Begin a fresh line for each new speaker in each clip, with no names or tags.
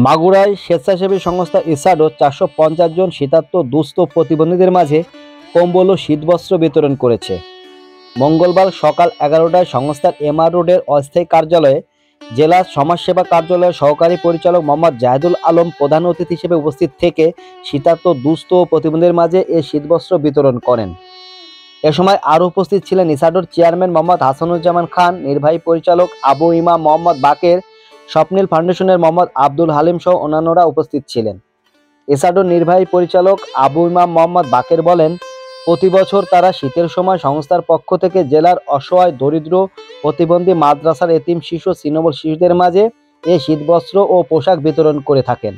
মাগুরায় স্বেচ্ছাসেবী সংস্থা ইসাডো ৪৫০ জন শীতার্ত দুস্থ প্রতিবন্ধীদের মাঝে কম্বল ও শীতবস্ত্র বিতরণ করেছে। মঙ্গলবার সকাল ১১টায় সংস্থার এমআর রোডের অস্থায়ী কার্যালয়ে জেলা সমাজসেবা কার্যালয়ের সহকারী পরিচালক মোহাম্মদ জাহেদুল আলম প্রধান অতিথি হিসেবে উপস্থিত থেকে শীতার্ত দুস্থ ও প্রতিবন্ধীদের মাঝে এই শীতবস্ত্র বিতরণ করেন। এ সময় আরও উপস্থিত ছিলেন ইসাডোর চেয়ারম্যান মোহাম্মদ হাসানুজ্জামান খান, নির্বাহী পরিচালক আবু ইমাম মোহাম্মদ বাকের, স্বপ্নিল ফাউন্ডেশনের মোহাম্মদ আব্দুল হালিম সহ অন্যান্যরা উপস্থিত ছিলেন। ইসাডোর নির্বাহী পরিচালক আবু ইমাম মোহাম্মদ বাকের বলেন, প্রতি বছর তারা শীতের সময় সংস্থার পক্ষ থেকে জেলার অসহায়, দরিদ্র, প্রতিবন্ধী, মাদ্রাসার এতিম শিশু, ছিন্নমূল শিশুদের মাঝে এই শীতবস্ত্র ও পোশাক বিতরণ করে থাকেন।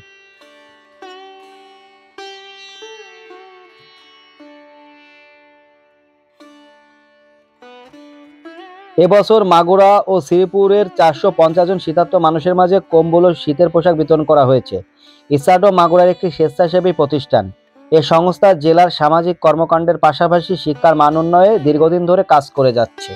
এবছর মাগুরা ও শ্রীপুরের ৪৫০ জন শীতার্ত মানুষের মাঝে কম্বল ও শীতের পোশাক বিতরণ করা হয়েছে। ইসাডো মাগুরার একটি স্বেচ্ছাসেবী প্রতিষ্ঠান। এ সংস্থা জেলার সামাজিক কর্মকাণ্ডের পাশাপাশি শিক্ষার মান উন্নয়নে দীর্ঘদিন ধরে কাজ করে যাচ্ছে।